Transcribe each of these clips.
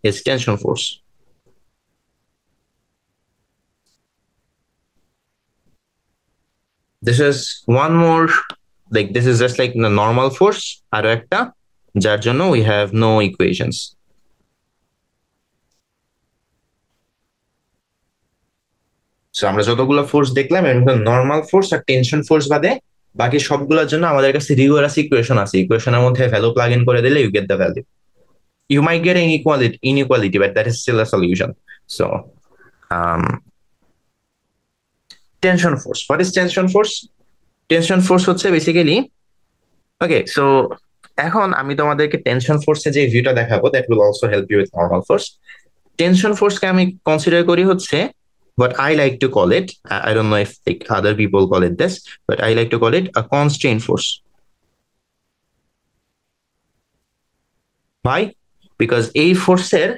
is tension force. This is one more, like this is just like the normal force, আরো একটা যার জন্য we have no equations. So আমরা যতগুলো force দেখলাম এর মধ্যে নর্মাল ফোর্স আর টেনশন ফোর্স বাদে বাকি সবগুলোর জন্য আমাদের কাছে রিগোরাস ইকুয়েশন আছে, ইকুয়েশনের মধ্যে ভ্যালু প্লাগ ইন করে দিলে you get the value. You might get an inequality, but that is still a solution. So, um, tension force. What is tension force? Tension force হচ্ছে বেসিক্যালি, ওকে সো এখন আমি তোমাদেরকে tension ফোর্সে যে ভিউটা দেখাবো that will also help you with normal force. Tension ফোর্সকে আমি কনসিডার করি হচ্ছে what I like to call it, I don't know if like other people call it this, but I like to call it a constraint force. Why? Because এই ফোর্সের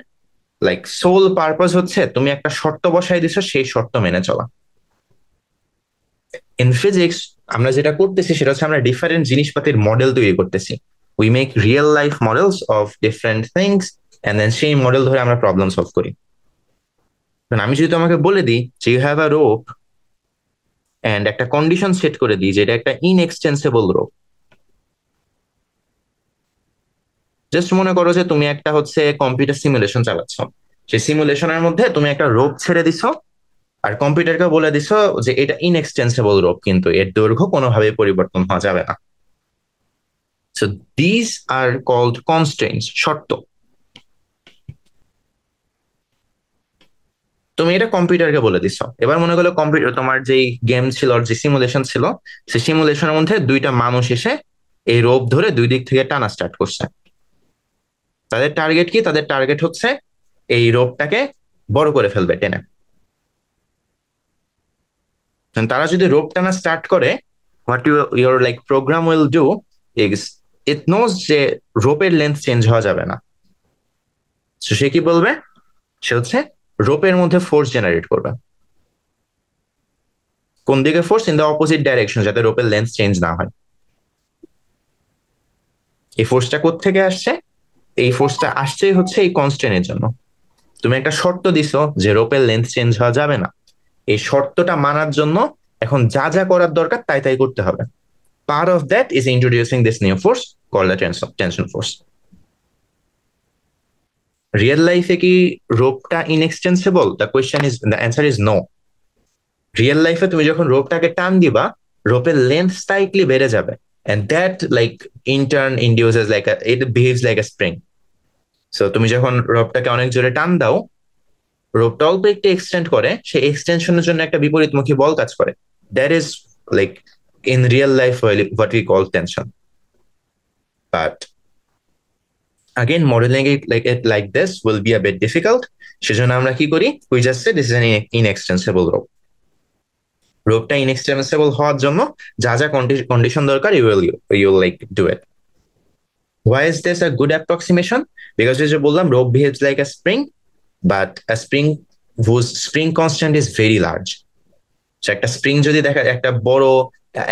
like soul purpose হচ্ছে তুমি একটা শর্ত বসাই দিছো, সেই শর্ত মেনে চলা. ইন ফিজিক্স আমরা যেটা করতেছি সেটা হচ্ছে আমরা ডিফারেন্ট জিনিসপাতির মডেল তৈরি করতেছি. We make real life models of different things and then সেই মডেল ধরে আমরা প্রবলেম সলভ করি. আমি যদি তোমাকে বলে দিই যে you have a rope and একটা কন্ডিশন সেট করে দিই যে এটা একটা ইনএক্সটেন্সিবল রোপ. জাস্ট মনে করো যে তুমি একটা হচ্ছে কম্পিউটার সিমুলেশন চালাচ্ছ, সেই সিমুলেশনের মধ্যে তুমি একটা রোপ ছেড়ে দিছো আর কম্পিউটারকে বলে দিছো যে এটা ইনএক্সটেন্সিবল রোপ, কিন্তু এর দৈর্ঘ্য কোনোভাবে পরিবর্তন হওয়া যাবে না. সো দিস আর কল্ড কনস্ট্রেইনটস, শর্ত. তুমি এটা কম্পিউটারকে বলে দিছো, এবার মনে করলো কম্পিউটার তোমার যেই গেম ছিল আর যে সিমুলেশন ছিল সেই সিমুলেশনের মধ্যে দুইটা মানুষ এসে এই রোপ ধরে দুই দিক থেকে টানা স্টার্ট করছে. তাদের টার্গেট কি? তাদের টার্গেট হচ্ছে এই রোপটাকে বড় করে ফেলবে টেনে. তারা যদি রোপ টানা স্টার্ট করে, what your like program will do is it knows যে রোপের লেন্থ চেঞ্জ হওয়া যাবে না. সে কি বলবে? সে হচ্ছে রোপের মধ্যে ফোর্স জেনারেট করবে. কোন দিকে force? In the opposite direction, যাতে রোপের লেন্থ চেঞ্জ না হয়. এই ফোর্সটা কোত্থেকে আসছে? এই ফোর্সটা আসছেই হচ্ছে এই কনস্ট্রেনের জন্য. তুমি একটা শর্ত দিছো যে রোপের লেন্থ চেঞ্জ হওয়া যাবে না, এই শর্তটা মানার জন্য এখন যা যা করার দরকার তাই তাই করতে হবে. Part of that is introducing this new force called the tension force. Real লাইফে কি রোপটা inextensible? The answer is no. Real লাইফে তুমি যখন রোপটাকে টান দিবা, রোপের লেন্থ স্লাইটলি বেড়ে যাবে, and that like in turn induces like it behaves like a spring. So তুমি যখন রোপটাকে অনেক জোরে টান দাও, রোপটা অল্প একটু এক্সটেন্ড করে, সেই এক্সটেনশনের জন্য একটা বিপরীতমুখী বল কাজ করে. That is like in real life what we call tension. But again, modeling it like this will be a bit difficult. সেজন্য আমরা কি করি? We just say this is an inextensible rope. রোপটা ইনএক্সটেন্সিবল হওয়ার জন্য যা যা কন্ডিশন দরকার you will like do it. Why is this a good approximation? Because যে বললাম rope behaves like a spring, but a spring whose spring constant is very large. So একটা spring যদি দেখা, একটা বড়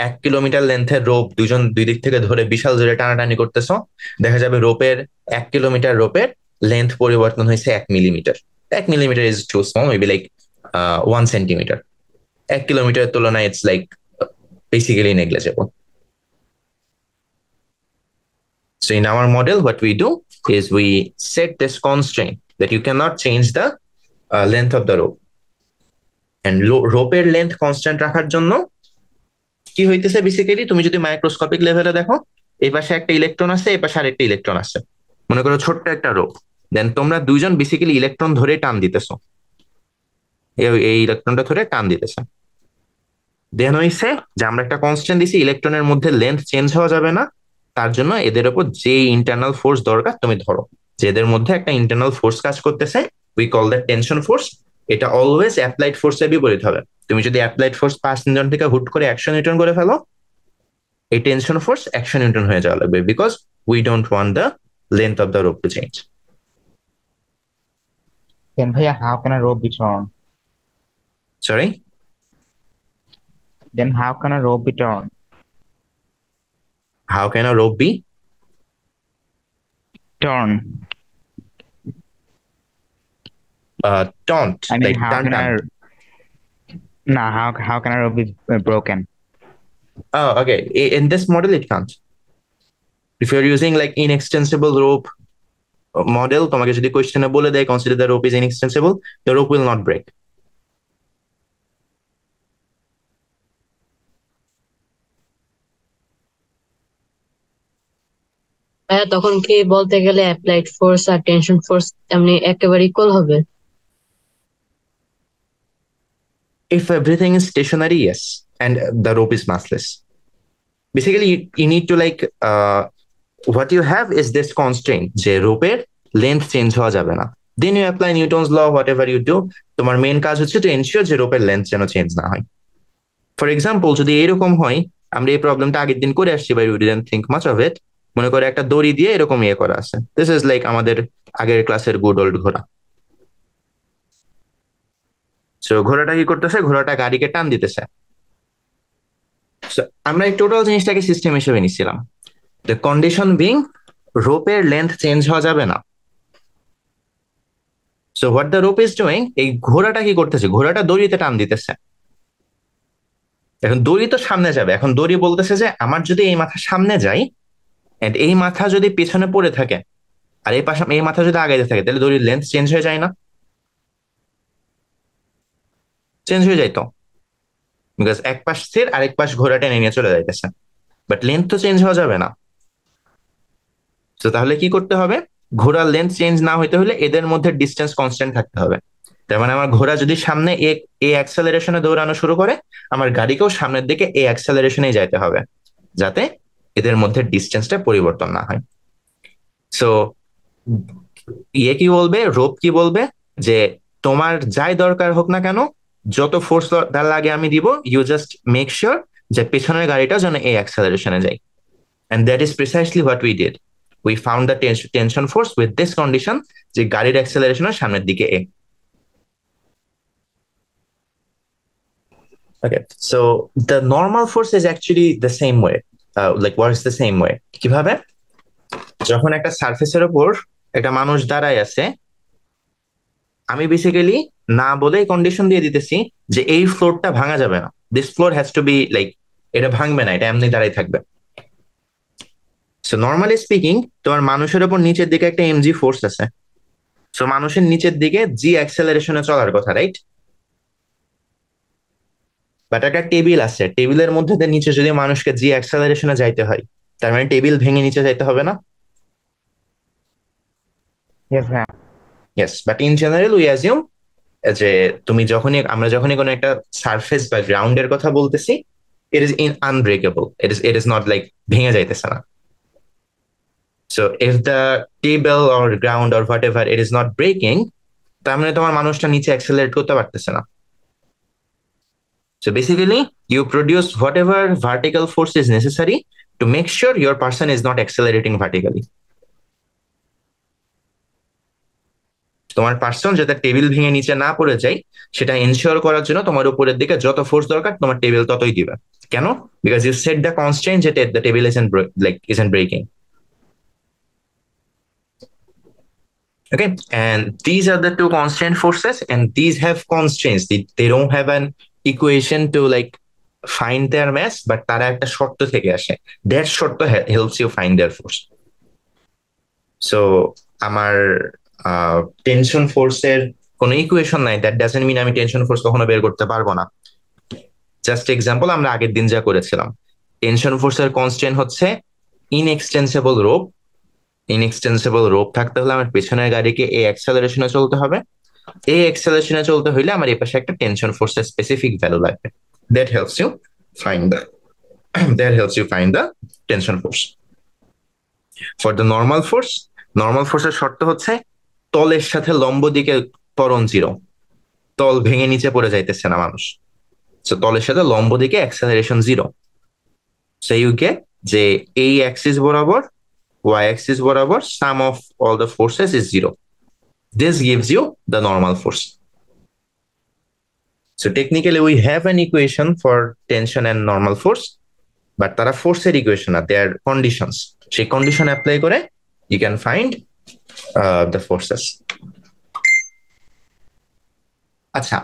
1 কিলোমিটার লেন্থের রোপ দুজন দুই দিক থেকে ধরে বিশাল জোরে টানাটানি করতেছো, দেখা যাবে রোপের 1 কিলোমিটার রোপের লেন্থ পরিবর্তন হয়েছে 1 millimetre. 1 millimetre is too small, maybe like 1 centimetre. 1 কিলোমিটারের তুলনায় it's like basically negligible. So in our model, what we do is we set this constraint that you cannot change the length of the rope. And রোপের length constant রাখার জন্য কি হইতেছে basically, তুমি যদি microscopic লেভেলে দেখো, এই পাশে একটা ইলেকট্রন আছে, এই পাশে আরেকটা ইলেকট্রন আছে, মনে করো ছোট্ট একটা রোপ. দেন তোমরা দুইজন বেসিক্যালি ইলেকট্রন ধরে টান দিতেছো, এই ইলেকট্রনটা ধরে টান দিতেছে. দেন হইছে যে আমরা একটা কনস্ট্যান্ট দিছি, ইলেকট্রনের মধ্যে লেন্থ চেঞ্জ হওয়া যাবে না, তার জন্য এদের উপর যে ইন্টারনাল ফোর্স দরকার তুমি ধরো যে এদের মধ্যে একটা ইন্টারনাল ফোর্স কাজ করতেছে, we call that tension force. এটা অলওয়েজ অ্যাপ্লাইড ফোর্সের বিপরীত হবে. তুমি যদি অ্যাপ্লাইড ফোর্স 5 নিউটন থেকে হুট করে 100 নিউটন করে ফেলো, এই টেনশন ফোর্স 100 নিউটন হয়ে যাওয়া লাগবে, because we don't want the length of the rope to change. Then bhaiya, how can a rope be torn? Sorry, Then how can a rope be torn? How can a rope be Torn. Taunt, I mean, like how টান can টান. how can a rope be broken? Oh, okay. In this model, it can't. If you're using like inextensible rope model, তোমাকে যদি কোয়েশ্চেনে বলে দেয় consider the rope is inextensible, the rope will not break. ভাইয়া তখন কি বলতে গেলে অ্যাপ্লাইড ফোর্স আর tension force এমনি একেবারে ইকুয়াল হবে? If everything is stationary, yes, and the rope is massless. Basically, you need to like what you have is this constraint যে রোপের লেন্থ চেঞ্জ হওয়া যাবে না. Then you apply Newton's law, whatever you do. তোমার main কাজ হচ্ছে to ensure যে রোপের লেন্থ যেন চেঞ্জ না হয়. ফর এক্সাম্পল, যদি এরকম হয়, আমরা এই প্রবলেমটা আগের দিন করে আসছি, but we didn't think much of it. মনে করে একটা দড়ি দিয়ে এরকম ইয়ে করা আছে. দিস ইজ লাইক আমাদের আগের ক্লাসের গুড ওল্ড ঘোড়া. সো ঘোড়াটা কি করতেছে? ঘোড়াটা গাড়িকে টান দিতেছে. আমরা এই টোটাল জিনিসটাকে সিস্টেম হিসেবে নিচ্ছিলাম. দ্য কন্ডিশন বিং রোপের লেন্থ চেঞ্জ হওয়া যাবে না. So what the rope is doing, এই ঘোড়াটা কি করতেছে? ঘোড়াটা দড়িতে টান দিতেছে. এখন দড়ি তো সামনে যাবে. এখন দড়ি বলতেছে যে আমার যদি এই মাথা সামনে যায় এন্ড এই মাথা যদি পেছনে পড়ে থাকে আর এই পাশে এই মাথা যদি আগাইতে থাকে, তাহলে দড়ির লেন্থ চেঞ্জ হয়ে যায় না? চেঞ্জ হয়ে যায় তো, বিকজ এক পাশ স্থির আরেক পাশ ঘোড়া টেনে নিয়ে চলে যাইতেছে, বাট লেন্থ তো চেঞ্জ হওয়া যাবে না. তো তাহলে কি করতে হবে? ঘোড়ার লেন্থ চেঞ্জ না হইতে হলে এদের মধ্যে ডিস্টেন্স কনস্ট্যান্ট থাকতে হবে. তার মানে আমার ঘোড়া যদি সামনে এ অ্যাক্সেলারেশনে দৌড়ানো শুরু করে, আমার গাড়িকেও সামনের দিকে এ অ্যাক্সেলারেশনেই যাইতে হবে, যাতে এদের মধ্যে ডিস্টেন্সটা পরিবর্তন না হয়. সো ইয়ে কি বলবে, রোপ কি বলবে যে তোমার যাই দরকার হোক না কেন, যত ফোর্স লাগে আমি দিব, ইউ জাস্ট মেক শিওর যে পেছনের গাড়িটা যেন এই অ্যাক্সেলারেশনে যায়. And that is precisely what we did. We found the tension force with this condition যে গাড়ির অ্যাক্সেলারেশন সামনের দিকে এ. Okay, so the normal force is actually the same way. Like works the same way. কিভাবে? যখন একটা সারফেসের উপর একটা মানুষ দাঁড়ায় আছে, আমি বেসিক্যালি না বলে কন্ডিশন দিয়ে দিতেছি যে এই ফ্লোরটা ভাঙা যাবে না. This floor has to be like, এটা ভাঙবে না, এটা এমনি দাঁড়ায় থাকবে. সো নর্মালি স্পিকিং, তোমার মানুষের উপর নিচের দিকে একটা এমজি ফোর্স আছে. সো মানুষের নিচের দিকে জি অ্যাক্সেলারেশনে চলার কথা, রাইট? বাট একটা টেবিল আছে, টেবিলের মধ্যে নিচে যদি মানুষকে জি অ্যাক্সেলারেশনে যাইতে হয়, তার মানে টেবিল ভেঙে নিচে যাইতে হবে না? Yes, ma'am. Yes, but in general we assume যে আমরা যখনই কোনো একটা সারফেস বা গ্রাউন্ডের কথা বলতেছি, it is unbreakable, it is not like ভেঙে যাইতেছে না. So if the table or ground or whatever it is not breaking, তার মানে তোমার মানুষটা নিচে অ্যাক্সেলারেট করতে পারতেছে না. So basically you produce whatever vertical force is necessary to make sure your person is not accelerating vertically. তোমার person যাতে টেবিল ভেঙে নিচে না পড়ে যায়, সেটা এনশিওর করার জন্য তোমার উপরের দিকে যত ফোর্স দরকার তোমার টেবিল ততই দিবে. কেন? Because you set the constraint যে the table isn't breaking. Okay, and these are the two constant forces, and these have constraints. They don't have an equation to like find their mass, but তারা একটা শর্ত থেকে আসে. That শর্ত helps you find their force. So আমার tension ফোর্সের কোনো equation নাই, দ্যাট ডাজন্ট মিন আমি টেনশন ফোর্স কখনো বের করতে পারবো না. জাস্ট এক্সাম্পল, আমরা আগের দিন যা করেছিলাম, টেনশন ফোর্সের কনস্ট্যান্ট হচ্ছে ইনএক্সটেন্সিবল রোপ. ইনএক্সটেন্সিবল রোপ থাকতে হলে আমার পেছনের গাড়িকে এই অ্যাক্সেলারেশনে চলতে হবে. এই অ্যাক্সেলারেশনে চলতে হইলে আমার এই পাশে একটা টেনশন ফোর্সের স্পেসিফিক ভ্যালু লাগবে. That helps you find the tension force. For the normal ফোর্সের শর্ত হচ্ছে তলের সাথে লম্ব দিকে ত্বরণ 0, তল ভেঙে নিচে পড়ে যাইতেছে না মানুষ. সো তলের সাথে লম্ব দিকে অ্যাক্সেলারেশন 0. সো ইউ গেট যে এই অ্যাক্সিস বরাবর y-axis বরাবর sum of all the forces is 0. This gives you the normal force. So technically we have an equation for tension and normal force, but তারা ফোর্সের ইকুয়েশন না, they are conditions. সেই condition apply করে you can find the forces. আচ্ছা,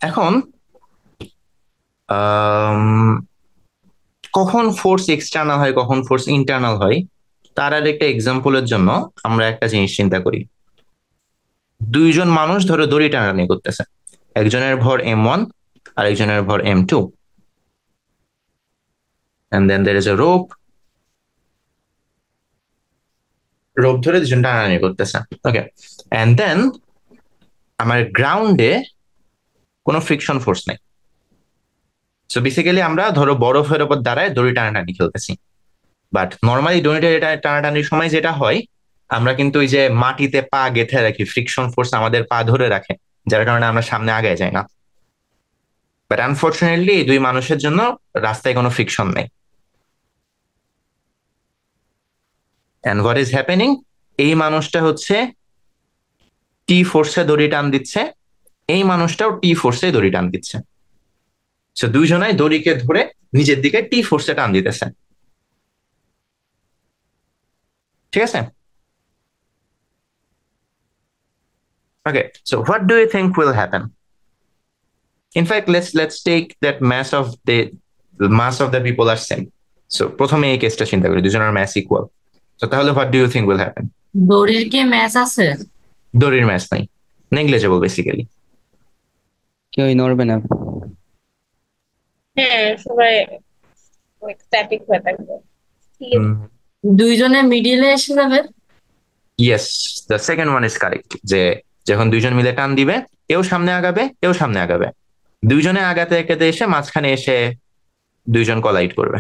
এখন কখন force external হয় কখন ফোর্স ইন্টারনাল হয় তার আর একটা এক্সাম্পলের জন্য আমরা একটা জিনিস চিন্তা করি। দুইজন মানুষ ধরো দড়ি টানাটানি করতেছে, একজনের ভর m1 আর একজনের ভর m2, and then there is a rope ধরে দুজন টানাটানি করতেছে। ওকে, and then আমার গ্রাউন্ডে কোনো ফ্রিকশন ফোর্স নেই। সো বেসিক্যালি আমরা ধরো বরফের উপর দাঁড়ায় দড়ি টানাটানি খেলতেছি, বাট নর্মালি দড়ি টানাটানির সময় যেটা হয়, আমরা কিন্তু ওই যে মাটিতে পা গেঁথে রাখি, ফ্রিকশন ফোর্স আমাদের পা ধরে রাখে, যার কারণে আমরা সামনে আগায় যাই না। বাট আনফর্চুনেটলি এই দুই মানুষের জন্য রাস্তায় কোনো ফ্রিকশন নেই। এন্ড হোয়াট ইজ হ্যাপেনিং, এই মানুষটা হচ্ছে টি ফোর্সে দড়ি টান দিচ্ছে, এই মানুষটাও টি ফোর্সে দড়ি টান দিচ্ছে। সো দুইজনাই দড়িকে ধরে নিজের দিকে টি ফোর্সে টান দিতেছে, ঠিক আছে? Okay, so what do you think will happen? In fact, let's take that mass of the people are same. So প্রথমে এই কেসটা চিন্তা করি, দুজনের ম্যাস ইকুয়াল। তো তাহলে what do you think will happen? দড়ির কি ম্যাচ আছে? দড়ির ম্যাস নাই, নেগলিজেবল বেসিক্যালি। কেউই নড়বে না। হ্যাঁ, সবাই স্ট্যাটিক হয়ে থাকবে। দুইজনে মিডিলে এসে যাবে। Yes, the second one is correct, যে যখন দুইজন মিলে টান দিবে, এও সামনে আগাবে এও সামনে আগাবে, দুইজনে আগাতে আগাতে এসে মাঝখানে এসে দুইজন কলাইড করবে।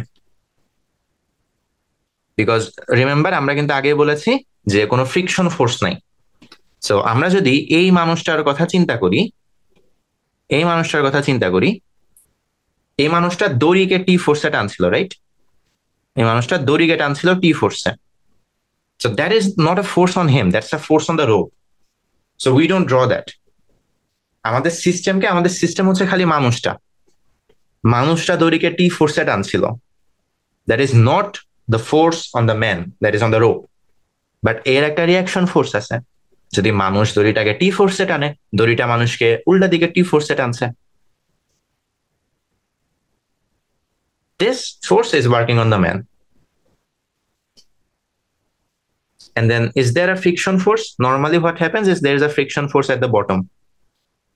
বিকজ রিমেম্বার আমরা কিন্তু আগে বলেছি যে কোনো ফ্রিকশন ফোর্স নাই। সো আমরা যদি এই মানুষটার কথা চিন্তা করি, এই মানুষটা দড়িকে টি ফোর্সে টানছিল, রাইট? এই মানুষটা দড়িকে টানছিল টি ফোর্সে। So that is not a force on him, that's a force on the rope. So we don't draw that. আমাদের সিস্টেম হচ্ছে খালি মানুষটা দড়িকে টি ফোর্সে টানছিল। That is not the force on the man, that is on the rope. But এর একটা reaction force আছে, যদি মানুষ দড়িটাকে টি ফোর্সে টানে, দড়িটা মানুষকে উল্টা দিকে টি ফোর্সে টানছে। This force is working on the man. And then is there a friction force? Normally what happens is there is a friction force at the bottom.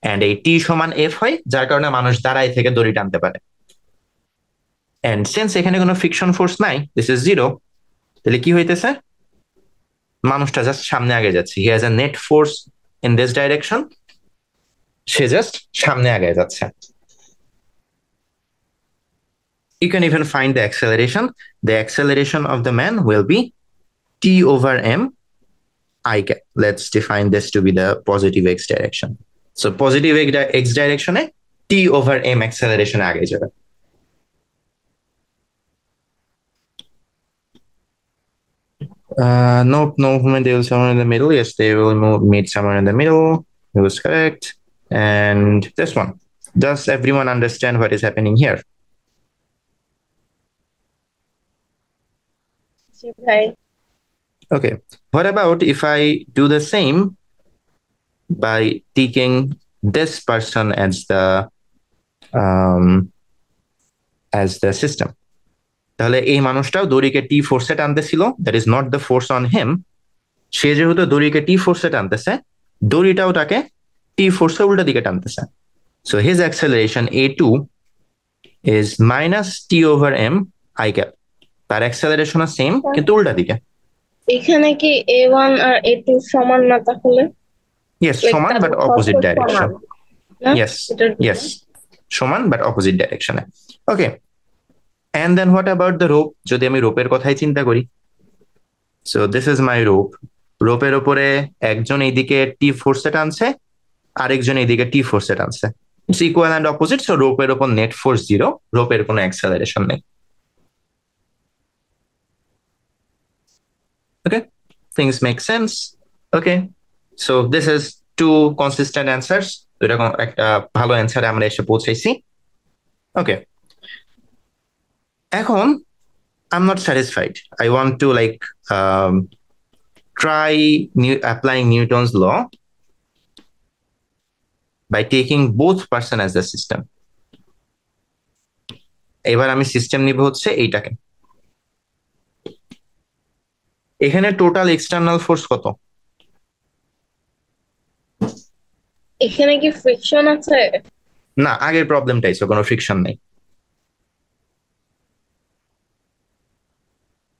And a T সমান F হয়, যার কারণে মানুষ দাঁড়ায় থেকে দড়ি টানতে পারে। And since এখানে কোনো ফ্রিকশন ফোর্স নাই, this is zero, তাহলে কি হইতেছে? মানুষটা জাস্ট সামনে আগে যাচ্ছে। He has a net force in this direction. Say just সামনে আগে যাচ্ছে। You can even find the acceleration. The acceleration of the man will be T over M I cap. Let's define this to be the positive x direction. So positive x direction T over M acceleration আগে যাবে। Nope, no movement. They will somewhere in the middle. Yes, they will meet somewhere in the middle. It was correct. And this one. Does everyone understand what is happening here? ভাই, Okay. What about if I do the same by taking this person as the system? তাহলে এই মানুষটাও দড়িকে T ফোর্সে টানতেছিল, that is not the force on him. সে যেহেতু দড়িকে টি ফোর্সে টানতেছে, দড়িটাও তাকে টি ফোর্সে উল্টা দিকে টানতেছে। So his acceleration a2 is minus T over M I cap. তার অ্যাক্সেলারেশন সেম কিন্তু উল্টা দিকে। এখানে কি A1 আর A2 সমান না তাহলে? ইয়েস, Like সমান তাদের বাট অপোজিট force ডাইরেকশন। সমান, না? Yes, এটার জন্য। yes. সমান বাট অপোজিট ডাইরেকশনে। Okay, and then what about the rope? যদি আমি রোপের কথাই চিন্তা করি, so this is my rope. রোপের ওপরে একজন এইদিকে টি ফোর্সে টানছে, আরেকজন এইদিকে টি ফোর্সে টানছে। It's equal and opposite, so রোপের ওপর নেট ফোর্স জিরো, রোপের কোনো অ্যাক্সেলারেশন নেই। Okay, things make sense. Okay, so this is two consistent answers. এরকম একটা ভালো অ্যান্সারে আমরা এসে পৌঁছাইছি। ওকে, এখন I'm not satisfied. I want to try applying Newton's law. by taking both person as the system. এবার আমি সিস্টেম নিব হচ্ছে এইটাকে। এখানে টোটাল এক্সটার্নাল ফোর্স কত? এখানে কি ফ্রিকশন আছে? না, আগের প্রবলেমটাই, সো কোনো ফ্রিকশন নেই।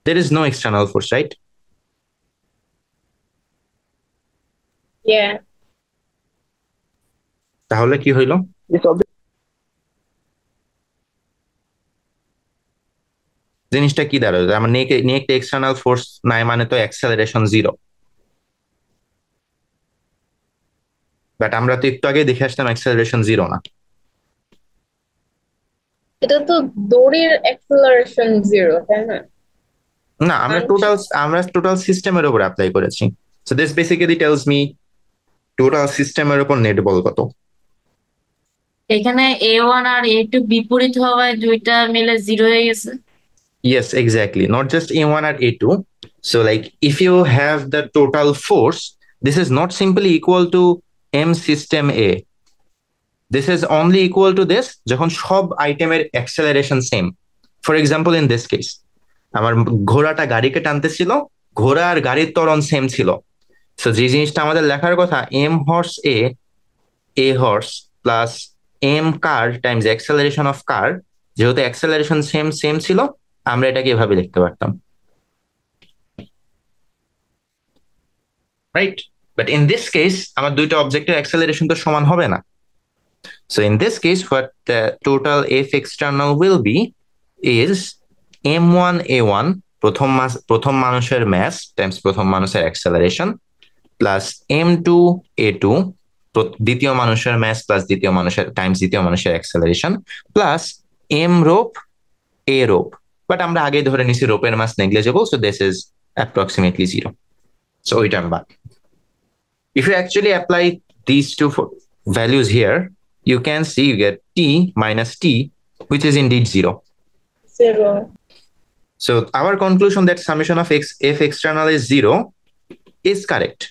There is no external force, right? Yeah. তাহলে কি হইলো? জিনিসটা কি দাঁড়াবে? আমার নেক এক্সটার্নাল ফোর্স নাই মানে তো অ্যাক্সেলারেশন 0। বাট আমরা তো একটু আগে দেখে আসলাম অ্যাক্সেলারেশন 0 না। এটা তো দড়ির অ্যাক্সেলারেশন 0, তাই না? না, আমরা টোটাল সিস্টেমের উপর অ্যাপ্লাই করেছি। So this basically tales me total সিস্টেমের উপর নেট বল কত। এখানে A1 আর A2 বিপরীত হওয়ায় দুইটা মিলে 0 হয়ে গেছে। Yes, exactly. Not just A1 or A2. So like if you have the total force, this is not simply equal to M system A. This is only equal to this যখন সব আইটেমের acceleration same. For example in this case, আমার ঘোড়াটা গাড়িকে টানতেছিল, ঘোড়া আর গাড়ির ত্বরণ same ছিল। সো যে জিনিসটা আমাদের লেখার কথা, M horse A horse plus M car times acceleration of car, যেহেতু অ্যাক্সেলারেশন সেম ছিল, আমরা এটাকে এভাবে লিখতে পারতাম, right? But in this case আমার দুইটা অবজেক্টের অ্যাক্সেলারেশন তো সমান হবে না। So in this case, what the total F external will be is M1 A1 প্রথম মানুষের mass times প্রথম মানুষের acceleration plus M2 A2 দ্বিতীয় মানুষের mass plus দ্বিতীয় মানুষের times দ্বিতীয় মানুষের acceleration plus M rope A rope. But আমরা আগে ধরে নিছি রোপের mass negligible, so this is approximately 0. So ওইটা আমরা, if you actually apply these two values here, you can see you get T minus T, which is indeed 0. 0. So our conclusion that summation of F external is 0 is correct.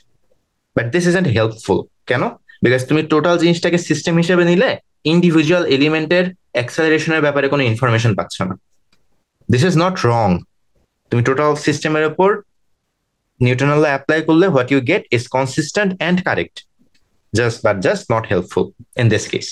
But this isn't helpful. কেন? Because তুমি total জিনিসটাকে system হিসেবে নিলে individual এলিমেন্টের অ্যাক্সেলারেশনের ব্যাপারে কোনো information পাচ্ছ না। This is not wrong. তুমি টোটাল সিস্টেমের উপর নিউটনের ল অ্যাপ্লাই করলে what you get is consistent and correct. Just not helpful in this case.